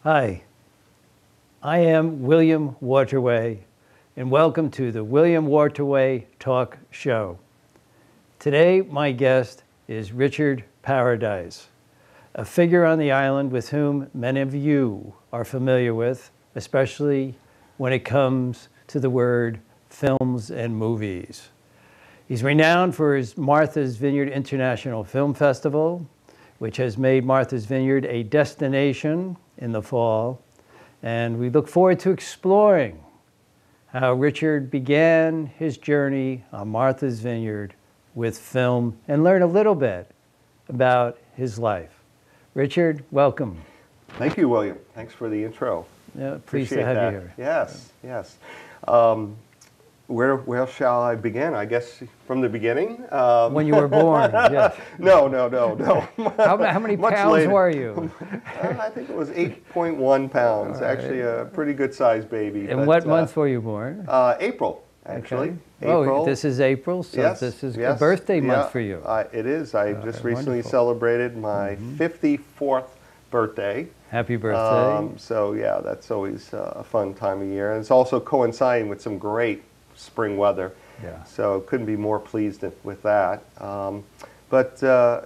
Hi, I am William Waterway, and welcome to the William Waterway Talk Show. Today, my guest is Richard Paradise, a figure on the island with whom many of you are familiar with, especially when it comes to the word films and movies. He's renowned for his Martha's Vineyard International Film Festival, which has made Martha's Vineyard a destination in the fall, and we look forward to exploring how Richard began his journey on Martha's Vineyard with film and learn a little bit about his life. Richard, welcome. Thank you, William. Thanks for the intro. Yeah, pleased to have you here. Yes, yes. Where shall I begin? I guess from the beginning. When you were born, yes. No. How many pounds were you? I think it was 8.1 pounds. Actually, a pretty good sized baby. And what month were you born? April, actually. Okay. April. Oh, this is April, so yes, this is yes, a birthday month for you. It is. I just recently wonderful. celebrated my 54th birthday. Happy birthday. So yeah, that's always a fun time of year. And it's also coinciding with some great spring weather. Yeah. So couldn't be more pleased with that. But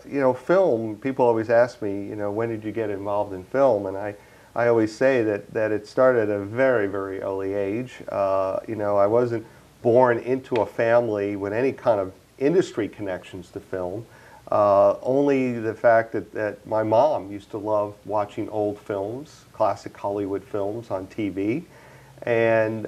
you know, film, people always ask me, you know, when did you get involved in film? And I always say that it started at a very, very early age. You know, I wasn't born into a family with any kind of industry connections to film. Only the fact that my mom used to love watching old films, classic Hollywood films on TV. And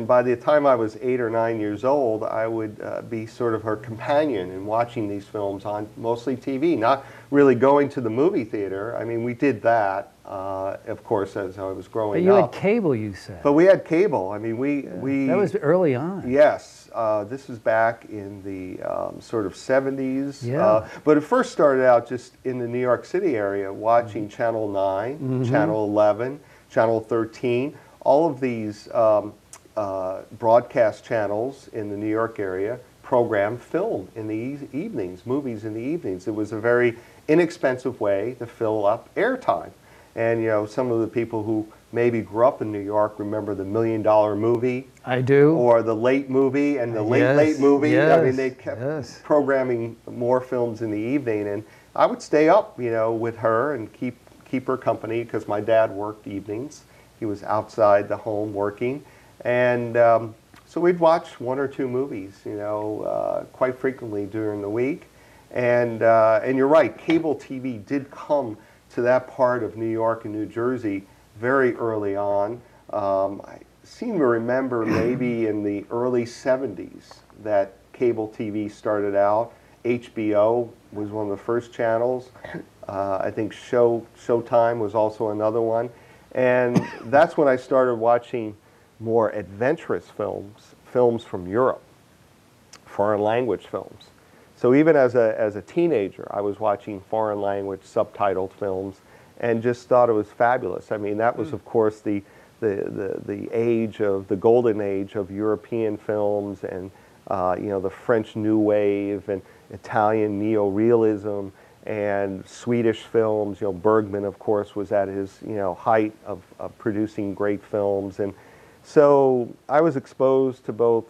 by the time I was 8 or 9 years old, I would be sort of her companion in watching these films on mostly TV, not really going to the movie theater. I mean, we did that, of course, as I was growing up. But you had cable, you said. But we had cable. I mean, we that was early on. Yes. This was back in the sort of 70s. Yeah. But it first started out just in the New York City area, watching Channel 9, Channel 11, Channel 13. All of these broadcast channels in the New York area programmed film in the evenings, movies in the evenings. It was a very inexpensive way to fill up airtime. And you know, some of the people who maybe grew up in New York remember the $1 Million Movie. I do. Or the Late Movie and the Late Movie. Yes, I mean, they kept programming more films in the evening. And I would stay up, you know, with her and keep her company because my dad worked evenings. He was outside the home working, and so we'd watch 1 or 2 movies, you know, quite frequently during the week. And you're right, cable TV did come to that part of New York and New Jersey very early on. I seem to remember maybe in the early 70s that cable TV started out. HBO was one of the first channels. I think Showtime was also another one. And that's when I started watching more adventurous films from Europe, foreign language films. So even as a teenager, I was watching foreign language subtitled films and just thought it was fabulous. I mean, that was, of course, the age of the golden age of European films and, you know, the French New Wave and Italian neorealism and Swedish films. You know, Bergman, of course, was at his, you know, height of producing great films. And so I was exposed to both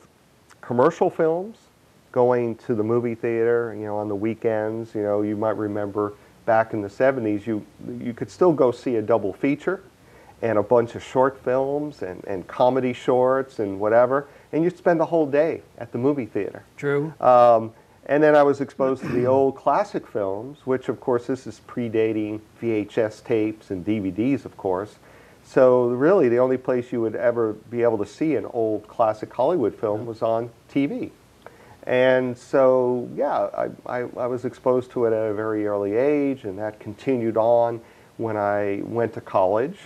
commercial films, going to the movie theater, you know, on the weekends. You know, you might remember back in the 70s, you could still go see a double feature and a bunch of short films and comedy shorts and whatever, and you'd spend the whole day at the movie theater. True. And then I was exposed to the old classic films, which of course this is predating VHS tapes and DVDs, of course. So really the only place you would ever be able to see an old classic Hollywood film was on TV. And so, yeah, I was exposed to it at a very early age, and that continued on when I went to college.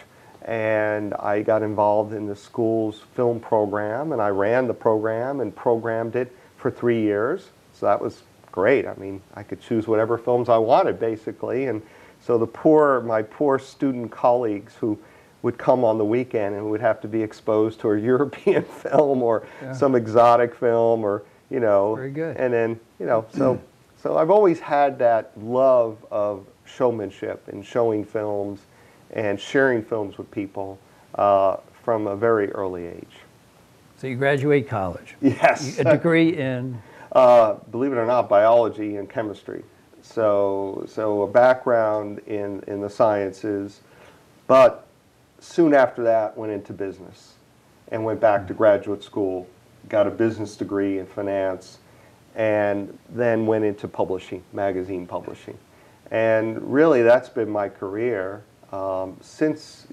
And I got involved in the school's film program, and I ran the program and programmed it for 3 years. So that was great. I mean, I could choose whatever films I wanted, basically. And so my poor student colleagues who would come on the weekend and would have to be exposed to a European film or some exotic film, or, you know. Very good. And then, you know, so I've always had that love of showmanship and showing films and sharing films with people from a very early age. So you graduate college. Yes. A degree in? Believe it or not, biology and chemistry. So a background in the sciences, but soon after that went into business and went back to graduate school, got a business degree in finance, and then went into publishing, magazine publishing. And really that's been my career since,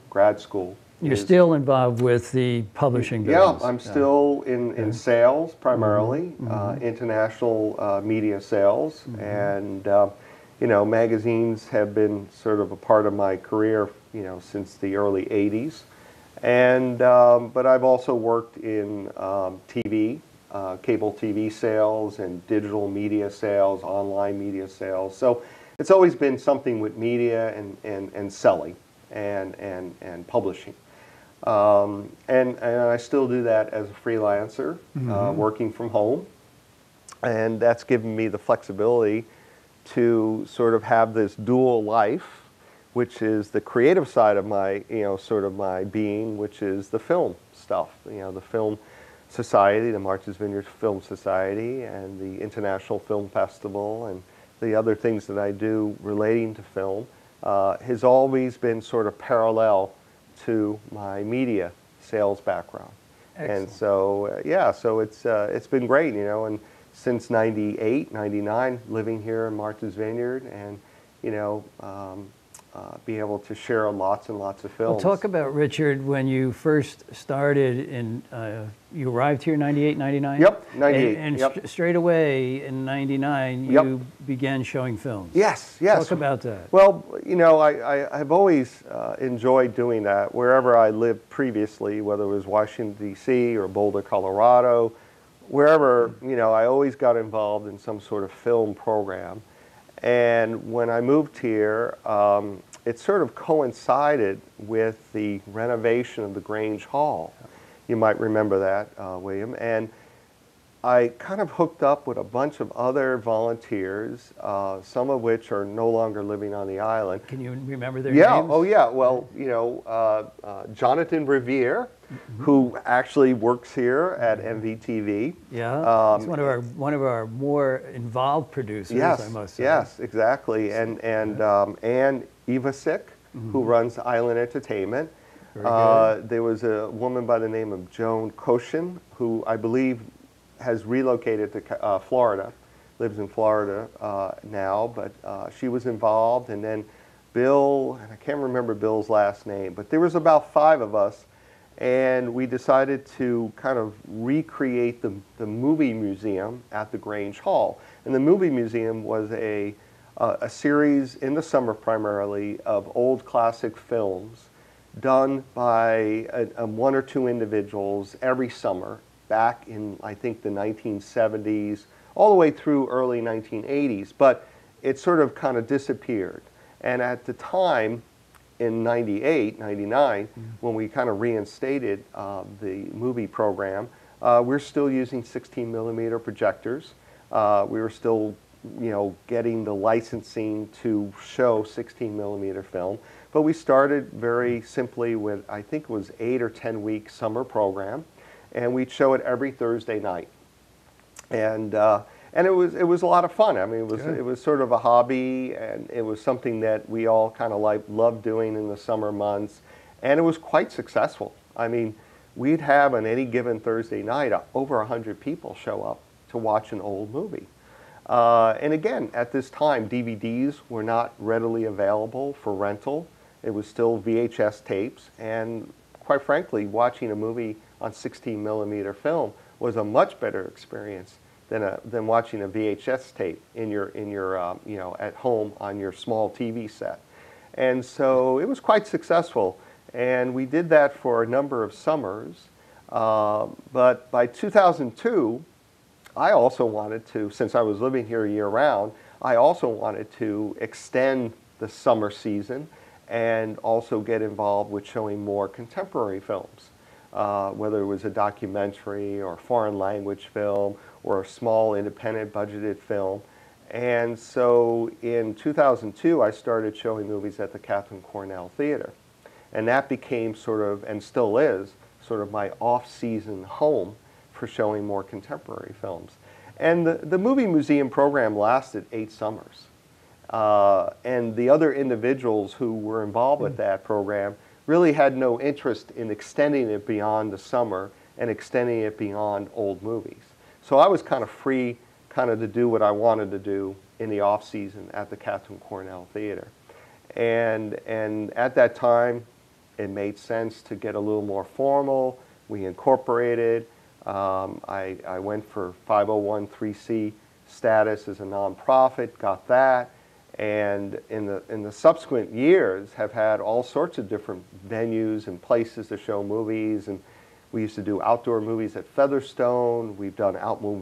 grad school. You're still involved with the publishing business? Yeah, I'm still in sales primarily, international media sales, and magazines have been sort of a part of my career, since the early '80s, and but I've also worked in TV, cable TV sales, and digital media sales, online media sales. So it's always been something with media and selling and publishing. And I still do that as a freelancer, working from home, and that's given me the flexibility to sort of have this dual life, which is the creative side of my, sort of my being, which is the film stuff, the film society, the Martha's Vineyard Film Society, and the International Film Festival, and the other things that I do relating to film, has always been sort of parallel to my media sales background. Excellent. And so, so it's been great, and since '98, '99, living here in Martha's Vineyard, and be able to share lots and lots of films. Well, talk about, Richard, when you first started in, you arrived here in '98, '99? Yep, '98. And straight away in '99, you began showing films. Yes, yes. Talk about that. Well, I've always enjoyed doing that wherever I lived previously, whether it was Washington, D.C. or Boulder, Colorado, wherever, I always got involved in some sort of film program. And when I moved here, it sort of coincided with the renovation of the Grange Hall. You might remember that, William. And I kind of hooked up with a bunch of other volunteers, some of which are no longer living on the island. Can you remember their names? Oh yeah, well, Jonathan Revere, who actually works here at MVTV. Yeah, he's one of our more involved producers, I must say. Yes, exactly. And Ann Ivasic, who runs Island Entertainment. There was a woman by the name of Joan Koshin, who I believe has relocated to Florida, lives in Florida now, but she was involved. And then Bill, and I can't remember Bill's last name, but there was about 5 of us, and we decided to kind of recreate the movie museum at the Grange Hall. And the movie museum was a series in the summer primarily of old classic films done by 1 or 2 individuals every summer back in, I think, the 1970s, all the way through early 1980s, but it sort of kind of disappeared. And at the time, in '98, '99, when we kind of reinstated the movie program, we're still using 16 millimeter projectors. We were still, getting the licensing to show 16 millimeter film, but we started very simply with, I think it was 8 or 10 week summer program, and we'd show it every Thursday night. And it was a lot of fun. I mean, it was sort of a hobby, and it was something that we all kind of loved doing in the summer months, and it was quite successful. I mean, we'd have on any given Thursday night over 100 people show up to watch an old movie. And again, at this time, DVDs were not readily available for rental. It was still VHS tapes, and quite frankly, watching a movie on 16 millimeter film was a much better experience than watching a VHS tape in your at home on your small TV set. And so it was quite successful, and we did that for a number of summers. But by 2002, I also wanted to, since I was living here year-round, I also wanted to extend the summer season and also get involved with showing more contemporary films, whether it was a documentary or foreign language film or a small independent budgeted film. And so in 2002, I started showing movies at the Catherine Cornell Theater. And that became sort of, and still is, sort of my off-season home for showing more contemporary films. And the Movie Museum program lasted 8 summers. And the other individuals who were involved with that program really had no interest in extending it beyond the summer and extending it beyond old movies. So I was kind of free to do what I wanted to do in the off-season at the Catherine Cornell Theater. And at that time, it made sense to get a little more formal. We incorporated. I went for 501(c) status as a nonprofit, got that. And in the subsequent years have had all sorts of different venues and places to show movies. And we used to do outdoor movies at Featherstone. We've done outdoor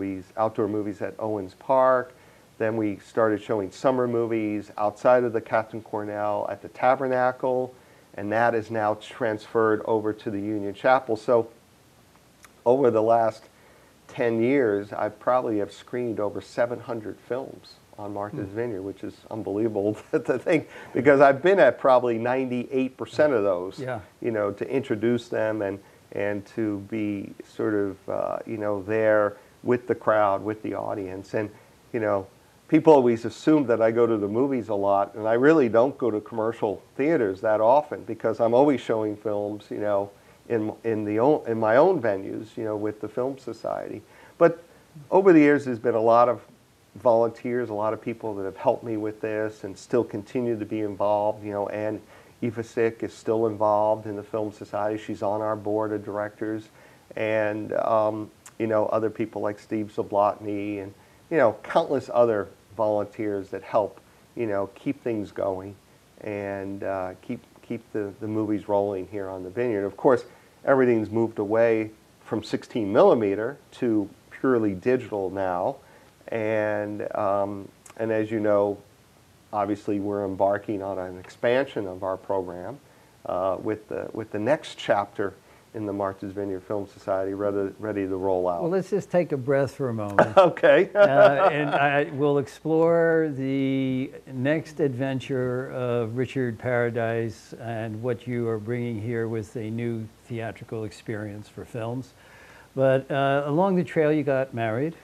movies at Owens Park. Then we started showing summer movies outside of the Catherine Cornell at the Tabernacle. And that is now transferred over to the Union Chapel. So over the last 10 years, I probably have screened over 700 films on Martha's Vineyard, which is unbelievable to think, because I've been at probably 98% of those, to introduce them and to be sort of, there with the crowd, with the audience. And, people always assume that I go to the movies a lot, and I really don't go to commercial theaters that often because I'm always showing films, in my own venues, with the Film Society. But over the years, there's been a lot of volunteers, a lot of people that have helped me with this and still continue to be involved. Anne Ivasic is still involved in the Film Society. She's on our board of directors. And, other people like Steve Zablotny and, countless other volunteers that help, keep things going and keep the movies rolling here on the Vineyard. Of course, everything's moved away from 16 millimeter to purely digital now. And as you know, obviously we're embarking on an expansion of our program with the next chapter in the Martha's Vineyard Film Society ready to roll out. Well, let's just take a breath for a moment. Okay. And we'll explore the next adventure of Richard Paradise and what you are bringing here with a new theatrical experience for films. But along the trail, you got married.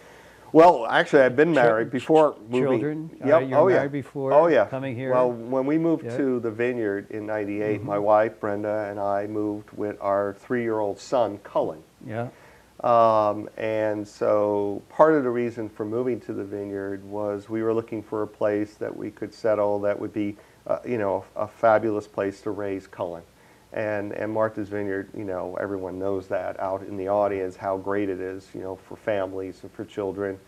Well, actually, I've been married before moving. Children? Yep. You were married before coming here? Well, when we moved to the Vineyard in '98, my wife, Brenda, and I moved with our 3-year-old son, Cullen. Yeah. And so part of the reason for moving to the Vineyard was we were looking for a place that we could settle that would be, a fabulous place to raise Cullen. And Martha's Vineyard, everyone knows that out in the audience, how great it is, for families and for children.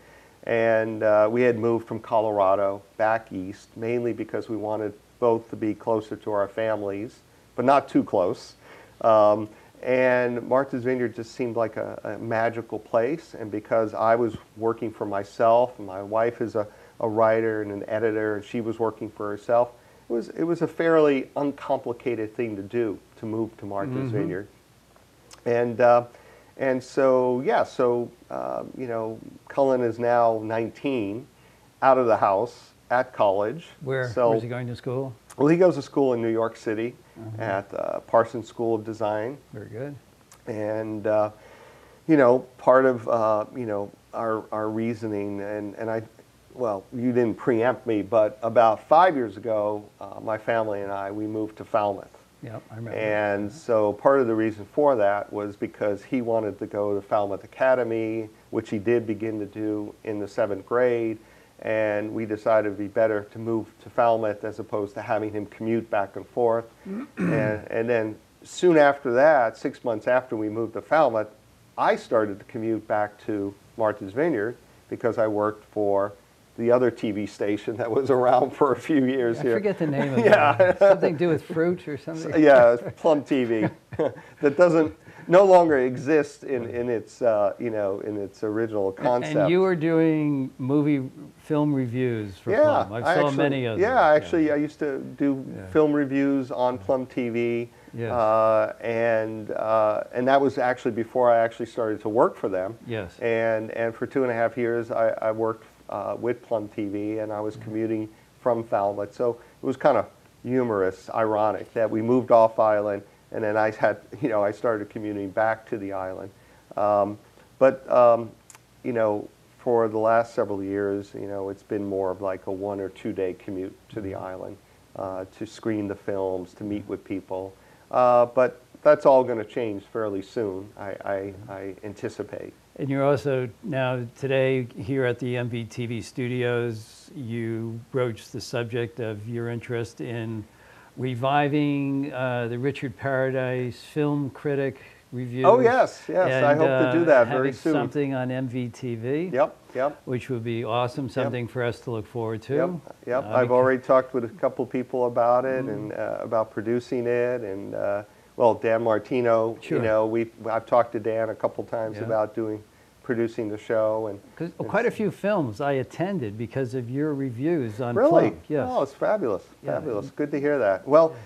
And we had moved from Colorado back east, mainly because we wanted both to be closer to our families, but not too close. And Martha's Vineyard just seemed like a magical place. And because I was working for myself, and my wife is a writer and an editor, and she was working for herself, it was a fairly uncomplicated thing to do, to move to Martha's Vineyard. And so, Cullen is now 19, out of the house, at college. Where's he going to school? Well, he goes to school in New York City at Parsons School of Design. Very good. And, part of, our reasoning, and well, you didn't preempt me, but about 5 years ago, my family and we moved to Falmouth. Yep, I remember. And so part of the reason for that was because he wanted to go to Falmouth Academy, which he did begin to do in the 7th grade, and we decided it'd be better to move to Falmouth as opposed to having him commute back and forth. and then soon after that, 6 months after we moved to Falmouth, I started to commute back to Martha's Vineyard because I worked for the other TV station that was around for a few years here. I forget the name of it. Something to do with fruit or something? Yeah, Plum TV. That no longer exists in its in its original concept. And you were doing film reviews for Plum. I saw many of them. Yeah, actually, I used to do film reviews on Plum TV. Yes. And that was actually before I actually started to work for them. Yes. And for 2.5 years, I worked with Plum TV, and I was commuting from Falmouth. So it was kind of humorous, ironic that we moved off island, and then I had, I started commuting back to the island. For the last several years, it's been more of like a 1 or 2 day commute to the island to screen the films, to meet with people. But that's all going to change fairly soon, I anticipate. And you're also now today here at the MVTV studios, you broached the subject of your interest in reviving the Richard Paradise film critic review. Oh yes, yes, I hope to do that very soon. Something on MVTV. Yep. Which would be awesome, something for us to look forward to. Yep. I've already talked with a couple people about it and about producing it, and well, Dan Martino. Sure. I've talked to Dan a couple times about producing the show, and quite a few films I attended because of your reviews on really. Plum. Yes. Oh, it's fabulous, fabulous. Good to hear that. Well,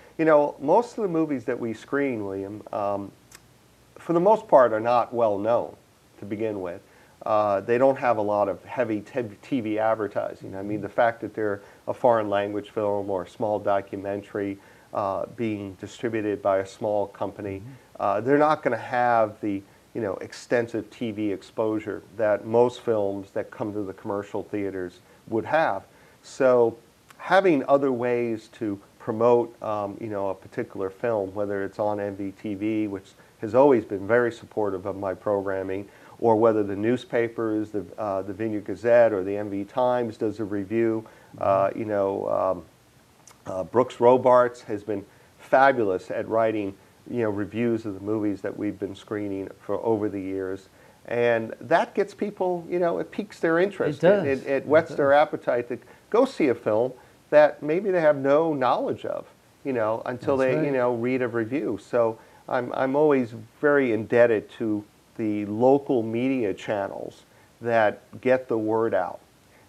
most of the movies that we screen, William, for the most part, are not well known to begin with. They don't have a lot of heavy TV advertising. I mean, the fact that they're a foreign language film or a small documentary being distributed by a small company, they're not going to have the extensive TV exposure that most films that come to the commercial theaters would have. So having other ways to promote a particular film, whether it's on MVTV, which has always been very supportive of my programming, or whether the newspapers, the Vineyard Gazette or the MV Times does a review. Brooks Robarts has been fabulous at writing reviews of the movies that we've been screening for over the years. And that gets people, it piques their interest. It does. It whets their appetite to go see a film that maybe they have no knowledge of, until they, read a review. So I'm always very indebted to the local media channels that get the word out,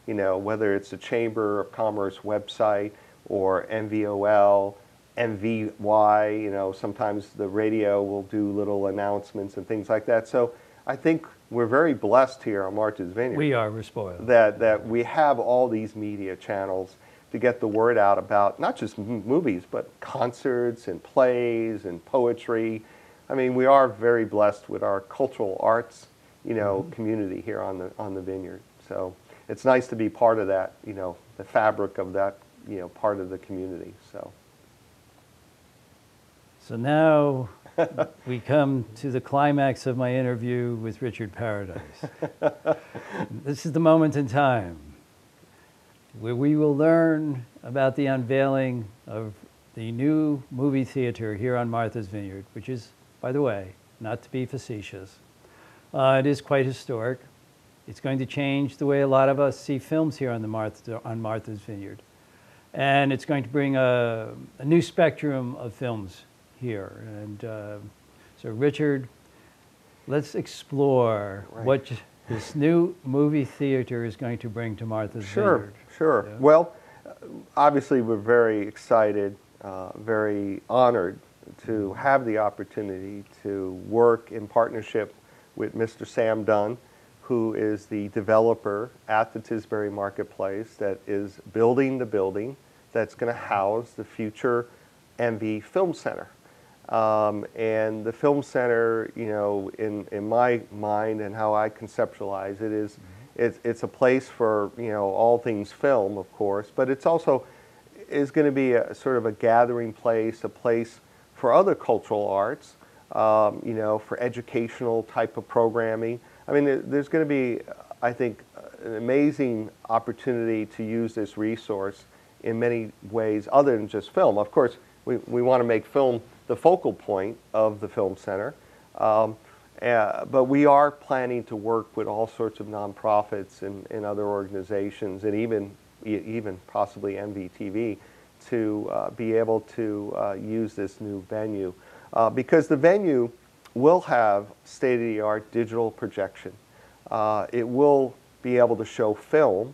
whether it's the Chamber of Commerce website or MVOL, MVY, sometimes the radio will do little announcements and things like that. So I think we're very blessed here on Martha's Vineyard. We're spoiled. That we have all these media channels to get the word out about not just movies, but concerts and plays and poetry. I mean, we are very blessed with our cultural arts, community here on the Vineyard. So it's nice to be part of that, the fabric of that, part of the community. So now we come to the climax of my interview with Richard Paradise. This is the moment in time where we will learn about the unveiling of the new movie theater here on Martha's Vineyard, which is, by the way, not to be facetious. It is quite historic. It's going to change the way a lot of us see films here on Martha's Vineyard. And it's going to bring a new spectrum of films here. And so Richard, let's explore what this new movie theater is going to bring to Martha's Vineyard. Sure. Yeah. Well, obviously we're very excited, very honored to have the opportunity to work in partnership with Mr. Sam Dunn, who is the developer at the Tisbury Marketplace that is building the building that's going to house the future MV Film Center. And the Film Center, in my mind and how I conceptualize it is, it's a place for, all things film, of course, but it's also is going to be a sort of a gathering place, a place for other cultural arts, for educational type of programming. I mean, there's going to be, I think, an amazing opportunity to use this resource in many ways other than just film. Of course, we want to make film the focal point of the Film Center, but we are planning to work with all sorts of nonprofits and other organizations, and even possibly MVTV, to be able to use this new venue, because the venue will have state-of-the-art digital projection. It will be able to show film,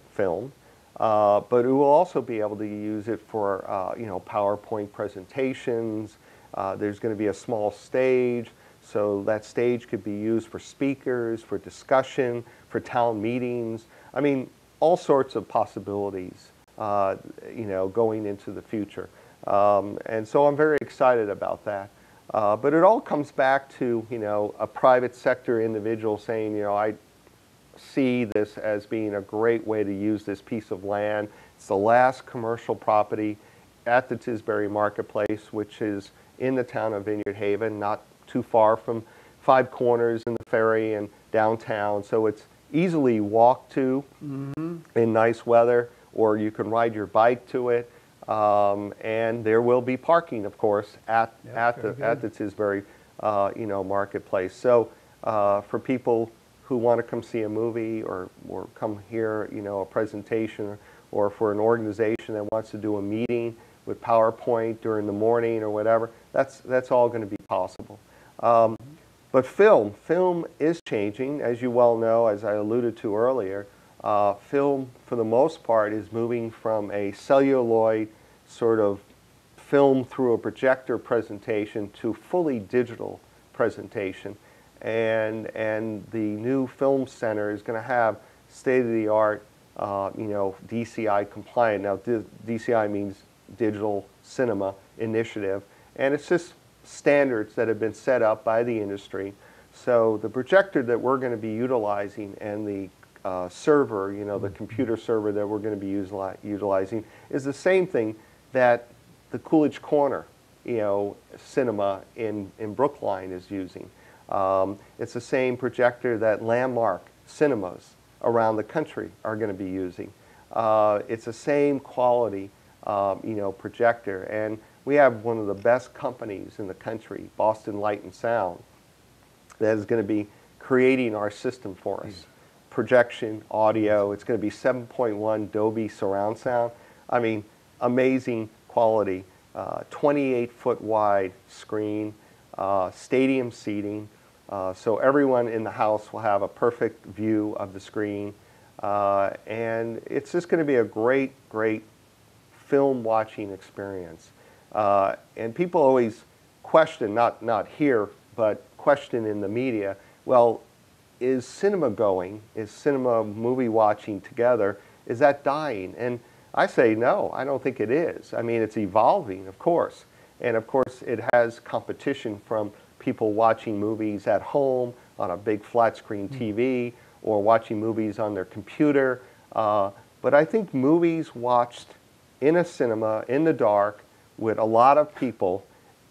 but it will also be able to use it for PowerPoint presentations. There's going to be a small stage, so that stage could be used for speakers, for discussion, for town meetings. I mean, all sorts of possibilities, you know, going into the future. And so I'm very excited about that. But it all comes back to, you know, a private sector individual saying, you know, I see this as being a great way to use this piece of land. It's the last commercial property at the Tisbury Marketplace, which is in the town of Vineyard Haven, not too far from Five Corners and the ferry and downtown. So it's easily walked to in nice weather, or you can ride your bike to it. And there will be parking, of course, at the Tisbury, you know, Marketplace. So for people who want to come see a movie or come hear, you know, a presentation, or for an organization that wants to do a meeting with PowerPoint during the morning or whatever, that's all going to be possible. But film is changing, as you well know, as I alluded to earlier. Film, for the most part, is moving from a celluloid sort of film through a projector presentation to fully digital presentation. And the new film center is going to have state-of-the-art, you know, DCI compliant. Now, DCI means Digital Cinema Initiative, and it's just standards that have been set up by the industry. So the projector that we're going to be utilizing and the server, you know, the computer server that we're going to be utilizing is the same thing that the Coolidge Corner, you know, cinema in Brookline is using. It's the same projector that Landmark cinemas around the country are going to be using. It's the same quality, you know, projector. And we have one of the best companies in the country, Boston Light and Sound, that is going to be creating our system for us. Projection, audio, it's going to be 7.1 Dolby surround sound. I mean, amazing quality, 28-foot wide screen, stadium seating, so everyone in the house will have a perfect view of the screen, and it's just going to be a great film watching experience. And people always question, not here, but question in the media, well, is cinema movie watching together, is that dying? And I say no, I don't think it is. I mean, it's evolving, of course. And of course, it has competition from people watching movies at home on a big flat screen TV or watching movies on their computer. But I think movies watched in a cinema, in the dark, with a lot of people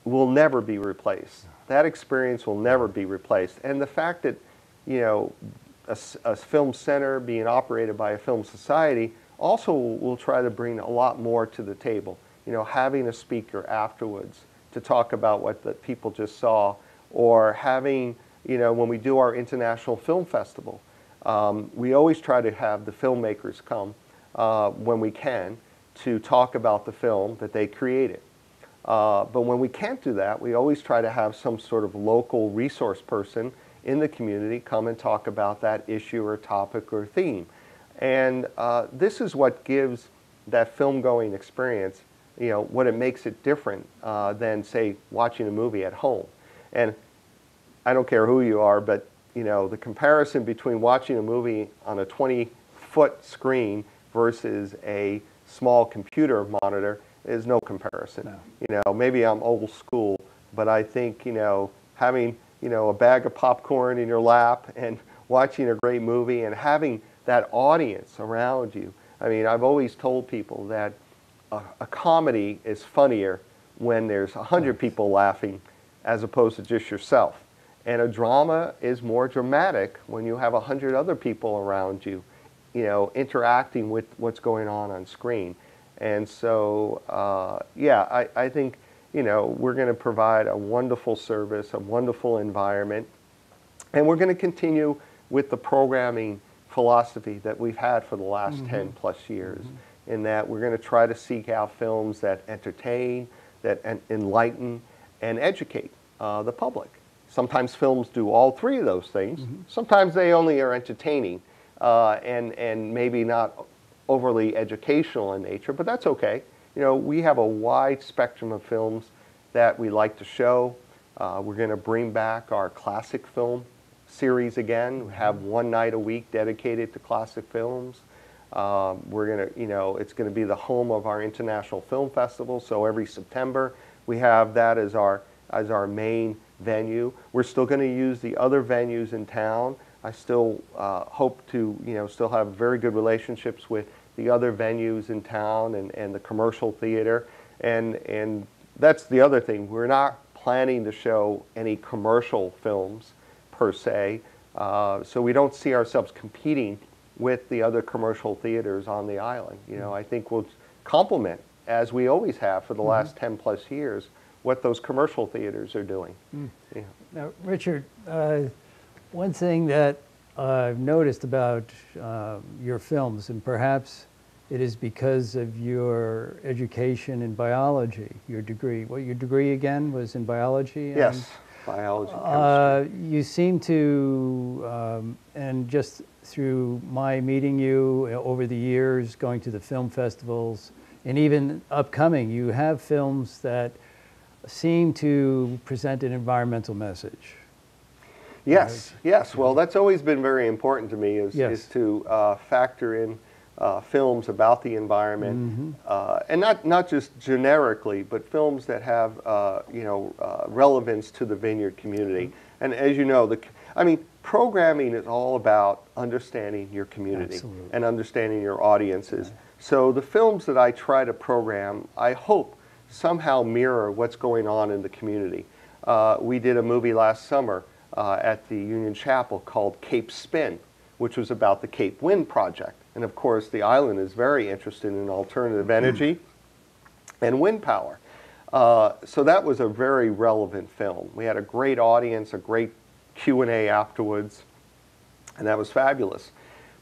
will never be replaced. That experience will never be replaced. And the fact that, you know, a film center being operated by a film society also will try to bring a lot more to the table. You know, having a speaker afterwards to talk about what the people just saw, or having, you know, when we do our International Film Festival, we always try to have the filmmakers come when we can to talk about the film that they created. But when we can't do that, we always try to have some sort of local resource person in the community come and talk about that issue or topic or theme. And this is what gives that film-going experience, you know, what it makes it different than, say, watching a movie at home. And I don't care who you are, but, you know, the comparison between watching a movie on a 20-foot screen versus a small computer monitor is no comparison. No. You know, maybe I'm old school, but I think, you know, having, you know, a bag of popcorn in your lap and watching a great movie and having that audience around you. I mean, I've always told people that a comedy is funnier when there's 100 people laughing as opposed to just yourself. And a drama is more dramatic when you have 100 other people around you, you know, interacting with what's going on screen. And so, yeah, I think, you know, we're going to provide a wonderful service, a wonderful environment, and we're going to continue with the programming philosophy that we've had for the last 10 plus years, in that we're going to try to seek out films that entertain, that enlighten, and educate the public. Sometimes films do all three of those things. Sometimes they only are entertaining and maybe not overly educational in nature, but that's okay. You know, we have a wide spectrum of films that we like to show. We're going to bring back our classic film series again. We have one night a week dedicated to classic films. We're going to, it's going to be the home of our International Film Festival. So every September we have that as our main venue. We're still going to use the other venues in town. I still hope to, still have very good relationships with the other venues in town and the commercial theater. And that's the other thing. We're not planning to show any commercial films per se. So we don't see ourselves competing with the other commercial theaters on the island. I think we'll complement, as we always have for the last 10 plus years, what those commercial theaters are doing. Yeah. Now, Richard, one thing that I've noticed about your films, and perhaps it is because of your education in biology, your degree. Well, your degree again was in biology? Yes, biology, chemistry. You seem to, and just through my meeting you over the years, going to the film festivals, and even upcoming, you have films that seem to present an environmental message. Yes, yes. Well, that's always been very important to me is to factor in films about the environment, and not just generically, but films that have relevance to the Vineyard community. And as you know, programming is all about understanding your community and understanding your audiences. So the films that I try to program, I hope somehow mirror what's going on in the community. We did a movie last summer at the Union Chapel called Cape Spin, which was about the Cape Wind Project. And of course, the island is very interested in alternative energy and wind power. So that was a very relevant film. We had a great audience, a great Q&A afterwards, and that was fabulous.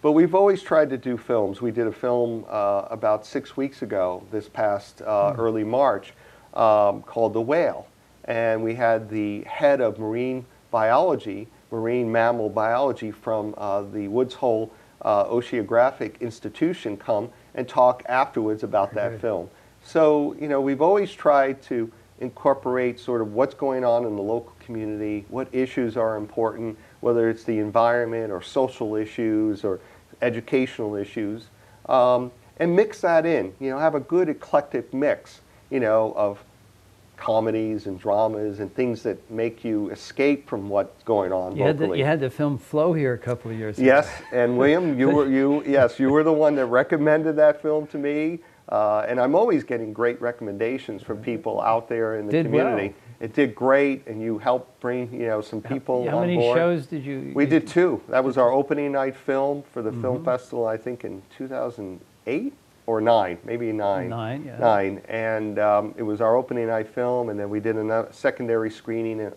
But we've always tried to do films. We did a film about 6 weeks ago, this past early March, called The Whale. And we had the head of marine biology, marine mammal biology from the Woods Hole Oceanographic Institution come and talk afterwards about that film. So, we've always tried to incorporate sort of what's going on in the local community, what issues are important, whether it's the environment or social issues or educational issues, and mix that in, have a good eclectic mix, of comedies and dramas and things that make you escape from what's going on locally. You had the film Flow here a couple of years ago. Yes, and William, you were the one that recommended that film to me, and I'm always getting great recommendations from people out there in the community. Well. It did great, and you helped bring some people on board. How many shows did you? We did 2. That was our opening night film for the film festival, I think in 2008 or 9, maybe 9. 9, yeah. 9, and it was our opening night film, and then we did a secondary screening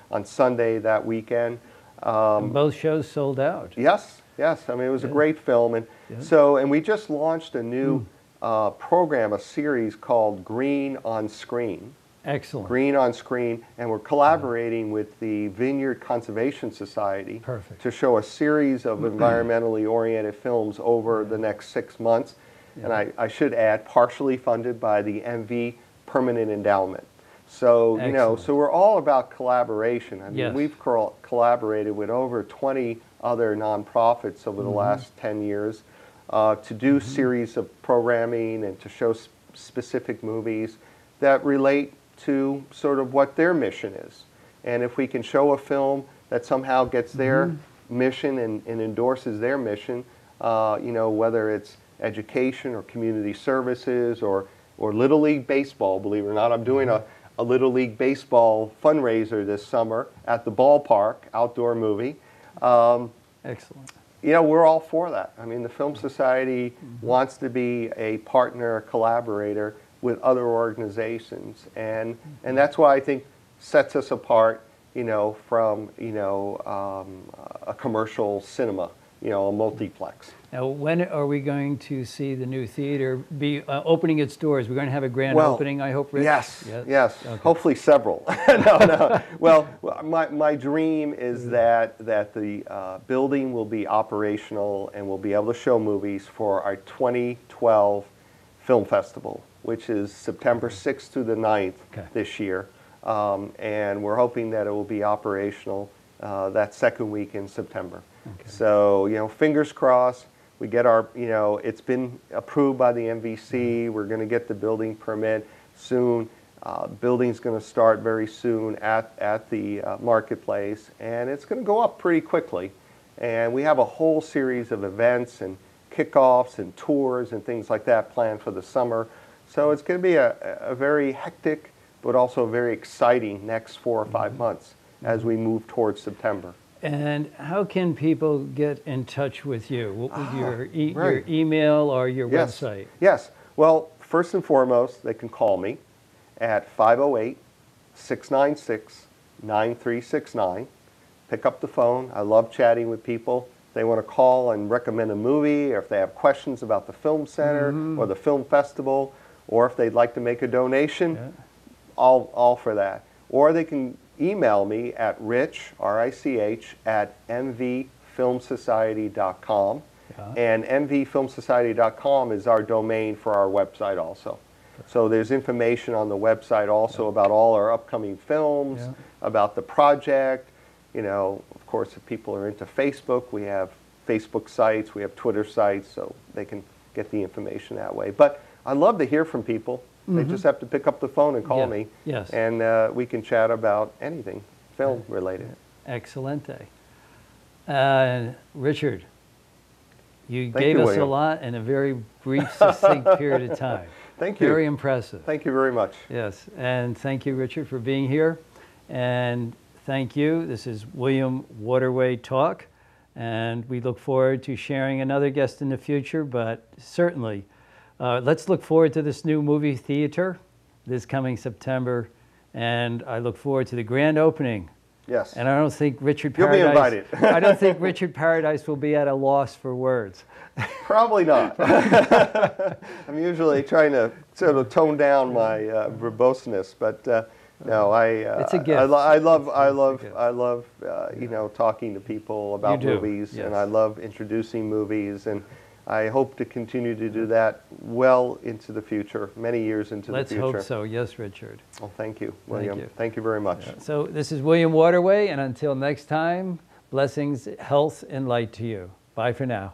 on Sunday that weekend. And both shows sold out. Yes, yes. It was a great film, and and we just launched a new program, a series called Green on Screen. Excellent. Green on Screen, and we're collaborating with the Vineyard Conservation Society to show a series of environmentally oriented films over the next 6 months. And I should add, partially funded by the MV Permanent Endowment. So, so we're all about collaboration. We've collaborated with over 20 other nonprofits over the last 10 years to do series of programming and to show specific movies that relate to sort of what their mission is. And if we can show a film that somehow gets their mission and endorses their mission, whether it's education or community services or Little League Baseball, believe it or not. I'm doing a Little League Baseball fundraiser this summer at the ballpark, outdoor movie. Excellent. We're all for that. The Film Society wants to be a partner, a collaborator with other organizations, and that's why I think sets us apart, from a commercial cinema, a multiplex. Now, when are we going to see the new theater be opening its doors? We're going to have a grand opening, I hope, Rich? Yes. Okay. Hopefully several. No. Well, my dream is that the building will be operational and we'll be able to show movies for our 2012 Film Festival, which is September 6th through the 9th this year. And we're hoping that it will be operational that second week in September. So, fingers crossed. We get our, it's been approved by the MVC. We're going to get the building permit soon. Building's going to start very soon at the marketplace, and it's going to go up pretty quickly. And we have a whole series of events and kickoffs and tours and things like that planned for the summer. So it's going to be a very hectic but also very exciting next 4 or 5 months as we move towards September. And how can people get in touch with you? What would your email or your website? Yes. Well, first and foremost, they can call me at 508-696-9369. Pick up the phone. I love chatting with people. They want to call and recommend a movie, or if they have questions about the film center or the film festival, or if they'd like to make a donation, all for that. Or they can email me at rich, R-I-C-H, at mvfilmsociety.com. And mvfilmsociety.com is our domain for our website also. So there's information on the website also about all our upcoming films, about the project. Of course, if people are into Facebook, we have Facebook sites, we have Twitter sites, so they can get the information that way. But I love to hear from people. They just have to pick up the phone and call me, and we can chat about anything film related. Excelente. Richard, you gave us William. a lot in a very brief, succinct period of time. Thank you. Very impressive. Thank you very much. Yes, and thank you, Richard, for being here. And thank you. This is William Waterway Talk, and we look forward to sharing another guest in the future, but certainly let's look forward to this new movie theater this coming September, and I look forward to the grand opening. Yes. And I don't think Richard You'll Paradise... be invited. I don't think Richard Paradise will be at a loss for words. Probably not. I'm usually trying to sort of tone down my verboseness, but no, it's a gift. I love talking to people about movies, and I love introducing movies, and I hope to continue to do that well into the future, many years into the future. Let's hope so. Yes, Richard. Well, thank you, William. Thank you very much. So this is William Waterway, and until next time, blessings, health, and light to you. Bye for now.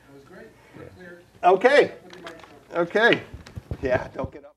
That was great. Clear. Okay. Okay. Yeah, don't get up.